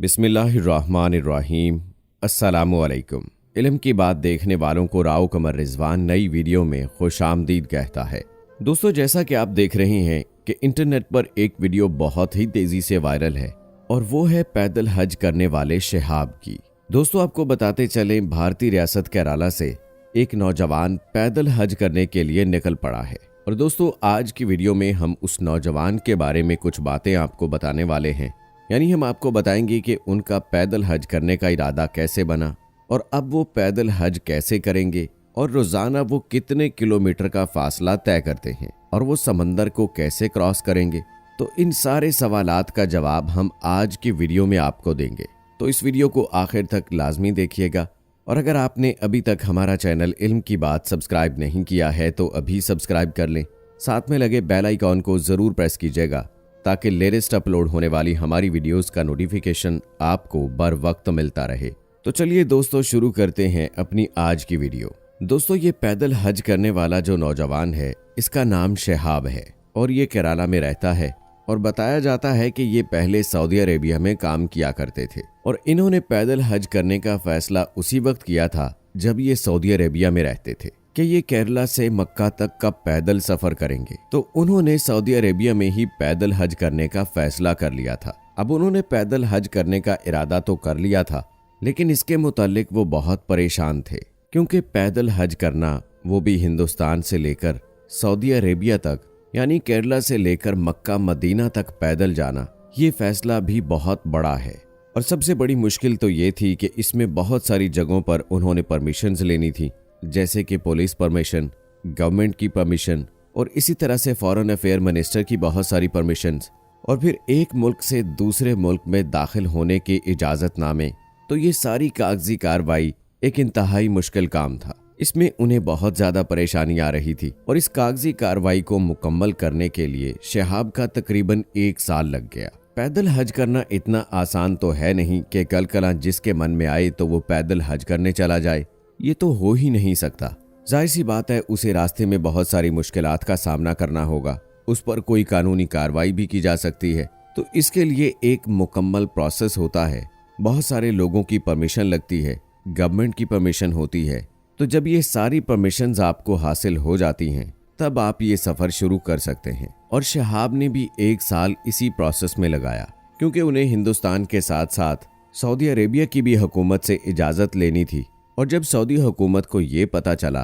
बिस्मिल्लाहिर्रहमानिर्रहीम। अस्सलामुअलैकुम। इल्म की बात देखने वालों को राव कमर रिजवान नई वीडियो में खुशामदीद कहता है। दोस्तों, जैसा कि आप देख रहे हैं कि इंटरनेट पर एक वीडियो बहुत ही तेजी से वायरल है और वो है पैदल हज करने वाले शहाब की। दोस्तों, आपको बताते चलें, भारतीय रियासत केरला से एक नौजवान पैदल हज करने के लिए निकल पड़ा है। और दोस्तों, आज की वीडियो में हम उस नौजवान के बारे में कुछ बातें आपको बताने वाले हैं। यानी हम आपको बताएंगे कि उनका पैदल हज करने का इरादा कैसे बना और अब वो पैदल हज कैसे करेंगे और रोजाना वो कितने किलोमीटर का फासला तय करते हैं और वो समंदर को कैसे क्रॉस करेंगे। तो इन सारे सवालात का जवाब हम आज की वीडियो में आपको देंगे। तो इस वीडियो को आखिर तक लाजमी देखिएगा। और अगर आपने अभी तक हमारा चैनल इल्म की बात सब्सक्राइब नहीं किया है तो अभी सब्सक्राइब कर लें। साथ में लगे बेल आइकॉन को जरूर प्रेस कीजिएगा ताकि लेटेस्ट अपलोड होने वाली हमारी वीडियोस का नोटिफिकेशन आपको बर वक्त मिलता रहे। तो चलिए दोस्तों, शुरू करते हैं अपनी आज की वीडियो। दोस्तों, ये पैदल हज करने वाला जो नौजवान है, इसका नाम शहाब है और ये केरला में रहता है। और बताया जाता है कि ये पहले सऊदी अरेबिया में काम किया करते थे और इन्होंने पैदल हज करने का फैसला उसी वक्त किया था जब ये सऊदी अरेबिया में रहते थे कि ये केरला से मक्का तक का पैदल सफर करेंगे। तो उन्होंने सऊदी अरेबिया में ही पैदल हज करने का फैसला कर लिया था। अब उन्होंने पैदल हज करने का इरादा तो कर लिया था, लेकिन इसके मुतालिक वो बहुत परेशान थे, क्योंकि पैदल हज करना, वो भी हिंदुस्तान से लेकर सऊदी अरेबिया तक, यानी केरला से लेकर मक्का मदीना तक पैदल जाना, ये फैसला भी बहुत बड़ा है। और सबसे बड़ी मुश्किल तो ये थी कि इसमें बहुत सारी जगहों पर उन्होंने परमिशंस लेनी थी, जैसे कि पुलिस परमिशन, गवर्नमेंट की परमिशन और इसी तरह से फॉरेन अफेयर मिनिस्टर की बहुत सारी परमिशंस, और फिर एक मुल्क से दूसरे मुल्क में दाखिल होने के इजाजतनामे। तो ये सारी कागजी कार्रवाई एक इंतहाई मुश्किल काम था। इसमें उन्हें बहुत ज्यादा परेशानी आ रही थी और इस कागजी कार्रवाई को मुकम्मल करने के लिए शहाब का तकरीबन 1 साल लग गया। पैदल हज करना इतना आसान तो है नहीं कि कल कला जिसके मन में आए तो वो पैदल हज करने चला जाए। ये तो हो ही नहीं सकता। जाहिर सी बात है, उसे रास्ते में बहुत सारी मुश्किलात का सामना करना होगा, उस पर कोई कानूनी कार्रवाई भी की जा सकती है। तो इसके लिए एक मुकम्मल प्रोसेस होता है, बहुत सारे लोगों की परमिशन लगती है, गवर्नमेंट की परमिशन होती है। तो जब ये सारी परमिशंस आपको हासिल हो जाती हैं, तब आप ये सफर शुरू कर सकते हैं। और शहाब ने भी 1 साल इसी प्रोसेस में लगाया, क्योंकि उन्हें हिंदुस्तान के साथ साथ सऊदी अरेबिया की भी हुकूमत से इजाजत लेनी थी। और जब सऊदी हुकूमत को ये पता चला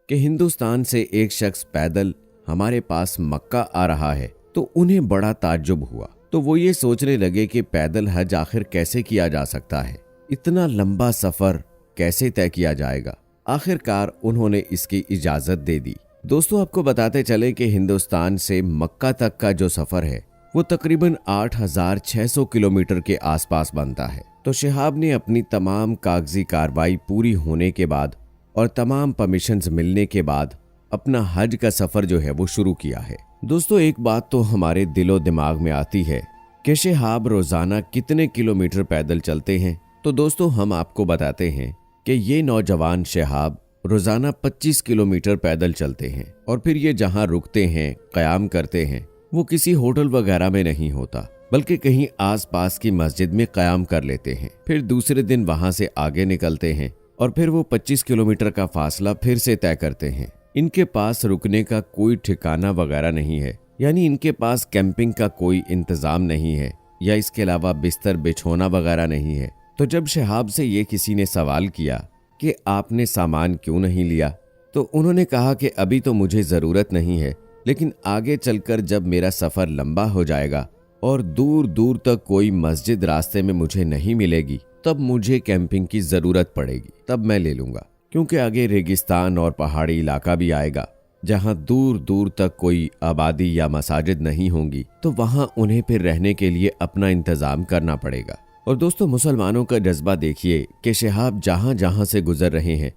कि हिंदुस्तान से एक शख्स पैदल हमारे पास मक्का आ रहा है, तो उन्हें बड़ा ताज्जुब हुआ। तो वो ये सोचने लगे कि पैदल हज आखिर कैसे किया जा सकता है, इतना लंबा सफर कैसे तय किया जाएगा। आखिरकार उन्होंने इसकी इजाजत दे दी। दोस्तों, आपको बताते चले कि हिंदुस्तान से मक्का तक का जो सफर है वो तकरीबन 8600 किलोमीटर के आसपास बनता है। तो शहाब ने अपनी तमाम कागजी कार्रवाई पूरी होने के बाद और तमाम परमिशंस मिलने के बाद अपना हज का सफर जो है वो शुरू किया है। दोस्तों, एक बात तो हमारे दिलो दिमाग में आती है कि शहाब रोजाना कितने किलोमीटर पैदल चलते हैं। तो दोस्तों, हम आपको बताते हैं कि ये नौजवान शहाब रोजाना 25 किलोमीटर पैदल चलते हैं और फिर ये जहां रुकते हैं, क़याम करते हैं, वो किसी होटल वगैरह में नहीं होता, बल्कि कहीं आसपास की मस्जिद में क़याम कर लेते हैं। फिर दूसरे दिन वहां से आगे निकलते हैं और फिर वो 25 किलोमीटर का फासला फिर से तय करते हैं। इनके पास रुकने का कोई ठिकाना वगैरह नहीं है, यानी इनके पास कैंपिंग का कोई इंतजाम नहीं है या इसके अलावा बिस्तर बिछोना वगैरह नहीं है। तो जब शहाब से ये किसी ने सवाल किया कि आपने सामान क्यों नहीं लिया, तो उन्होंने कहा कि अभी तो मुझे ज़रूरत नहीं है, लेकिन आगे चलकर जब मेरा सफ़र लंबा हो जाएगा और दूर दूर तक कोई मस्जिद रास्ते में मुझे नहीं मिलेगी, तब मुझे कैंपिंग की ज़रूरत पड़ेगी, तब मैं ले लूँगा। क्योंकि आगे रेगिस्तान और पहाड़ी इलाका भी आएगा जहाँ दूर दूर तक कोई आबादी या मसाजिद नहीं होंगी, तो वहाँ उन्हें फिर रहने के लिए अपना इंतज़ाम करना पड़ेगा। और दोस्तों, मुसलमानों का जज्बा देखिए कि शहाब जहां जहां से गुजर रहे हैं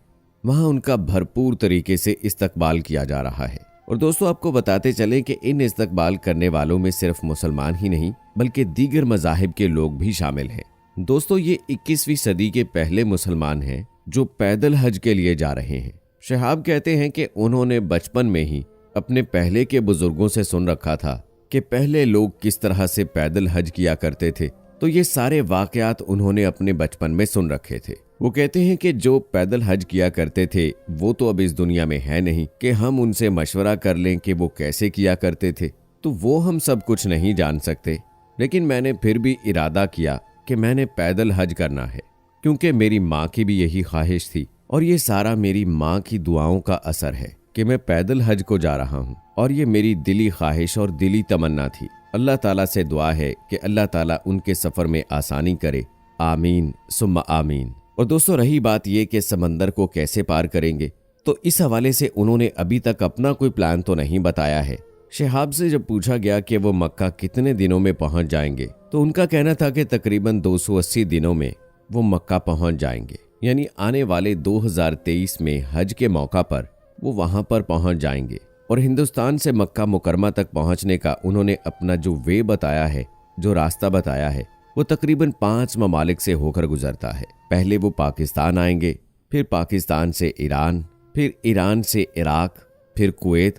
वहां उनका भरपूर तरीके से इस्तकबाल किया जा रहा है। और दोस्तों, आपको बताते चलें कि इन इस्तकबाल करने वालों में सिर्फ मुसलमान ही नहीं बल्कि दीगर मज़ाहिब के लोग भी शामिल हैं। दोस्तों, ये 21वीं सदी के पहले मुसलमान हैं जो पैदल हज के लिए जा रहे हैं। शहाब कहते हैं कि उन्होंने बचपन में ही अपने पहले के बुजुर्गों से सुन रखा था कि पहले लोग किस तरह से पैदल हज किया करते थे तो ये सारे वाकयात उन्होंने अपने बचपन में सुन रखे थे। वो कहते हैं कि जो पैदल हज किया करते थे वो तो अब इस दुनिया में है नहीं कि हम उनसे मशवरा कर लें कि वो कैसे किया करते थे, तो वो हम सब कुछ नहीं जान सकते। लेकिन मैंने फिर भी इरादा किया कि मैंने पैदल हज करना है, क्योंकि मेरी माँ की भी यही ख्वाहिश थी और ये सारा मेरी माँ की दुआओं का असर है कि मैं पैदल हज को जा रहा हूँ। और ये मेरी दिली ख्वाहिश और दिली तमन्ना थी। अल्लाह ताला से दुआ है कि अल्लाह ताला उनके सफ़र में आसानी करे, आमीन सुम्मा आमीन। और दोस्तों, रही बात ये कि समंदर को कैसे पार करेंगे, तो इस हवाले से उन्होंने अभी तक अपना कोई प्लान तो नहीं बताया है। शहाब से जब पूछा गया कि वो मक्का कितने दिनों में पहुंच जाएंगे, तो उनका कहना था कि तकरीबन 280 दिनों में वो मक्का पहुंच जाएंगे, यानी आने वाले 2023 में हज के मौका पर वो वहां पर पहुंच जाएंगे। और हिंदुस्तान से मक्का मुकरमा तक पहुंचने का उन्होंने अपना जो वे बताया है, जो रास्ता बताया है, वो तकरीबन 5 ममालिक से होकर गुजरता है। पहले वो पाकिस्तान आएंगे, फिर पाकिस्तान से ईरान, फिर ईरान से इराक, फिर कुवैत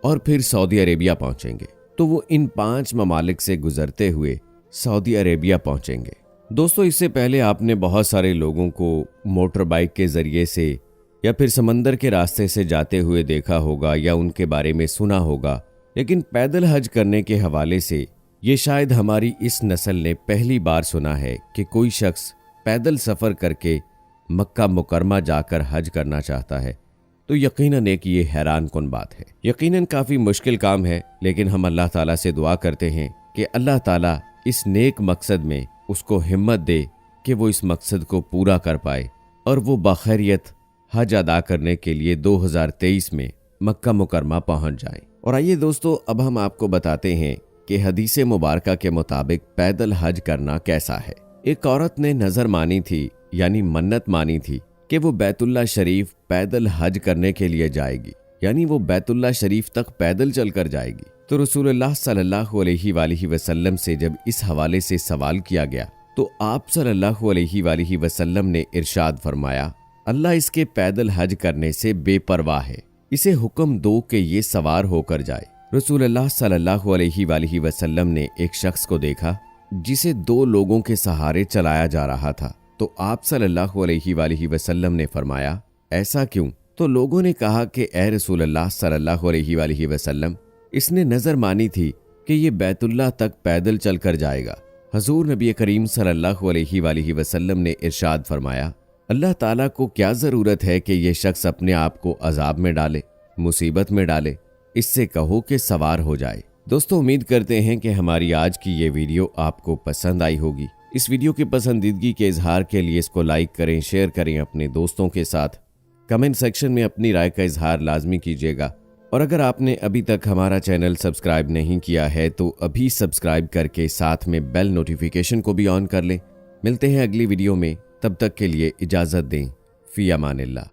और फिर सऊदी अरेबिया पहुंचेंगे। तो वो इन 5 ममालिक से गुजरते हुए सऊदी अरेबिया पहुंचेंगे। दोस्तों, इससे पहले आपने बहुत सारे लोगों को मोटर बाइक के जरिए से या फिर समंदर के रास्ते से जाते हुए देखा होगा या उनके बारे में सुना होगा, लेकिन पैदल हज करने के हवाले से ये शायद हमारी इस नस्ल ने पहली बार सुना है कि कोई शख्स पैदल सफ़र करके मक्का मुकरमा जाकर हज करना चाहता है। तो यकीनन एक ये हैरान कुन बात है। यकीनन काफ़ी मुश्किल काम है, लेकिन हम अल्लाह ताला से दुआ करते हैं कि अल्लाह ताला इस नेक मकसद में उसको हिम्मत दे कि वो इस मकसद को पूरा कर पाए और वो बखैरियत हज अदा करने के लिए 2023 में मक्का मुकरमा पहुंच जाए। और आइए दोस्तों, अब हम आपको बताते हैं कि हदीस मुबारका के मुताबिक पैदल हज करना कैसा है। एक औरत ने नजर मानी थी, यानी मन्नत मानी थी कि वो बैतुल्ला शरीफ पैदल हज करने के लिए जाएगी, यानी वो बैतुल्ला शरीफ तक पैदल चलकर जाएगी। तो रसूलुल्लाह सल्लल्लाहु अलैहि वसल्लम से जब इस हवाले से सवाल किया गया, तो आप सल्लल्लाहु अलैहि वसल्लम ने इरशाद फरमाया, अल्लाह इसके पैदल हज करने से बेपरवाह है, इसे हुक्म दो कि ये सवार होकर जाए। रसूलुल्लाह सल्लल्लाहु अलैहि वसल्लम ने एक शख्स को देखा जिसे 2 लोगों के सहारे चलाया जा रहा था। तो आप सल्लल्लाहु अलैहि वसल्लम ने फरमाया, ऐसा क्यों? तो लोगों ने कहा कि ए रसूलुल्लाह सल्लल्लाहु अलैहि वसल्लम, इसने नजर मानी थी कि ये बैतुल्लाह तक पैदल चलकर जाएगा। हजूर नबी करीम सल्लल्लाहु अलैहि वसल्लम ने इरशाद फरमाया, अल्लाह ताला को क्या जरूरत है कि ये शख्स अपने आप को अजाब में डाले, मुसीबत में डाले, इससे कहो कि सवार हो जाए। दोस्तों, उम्मीद करते हैं कि हमारी आज की ये वीडियो आपको पसंद आई होगी। इस वीडियो की पसंदीदगी के इजहार के लिए इसको लाइक करें, शेयर करें अपने दोस्तों के साथ। कमेंट सेक्शन में अपनी राय का इजहार लाजमी कीजिएगा। और अगर आपने अभी तक हमारा चैनल सब्सक्राइब नहीं किया है तो अभी सब्सक्राइब करके साथ में बेल नोटिफिकेशन को भी ऑन कर लें। मिलते हैं अगली वीडियो में, तब तक के लिए इजाज़त दें। फ़ी अमानिल्लाह।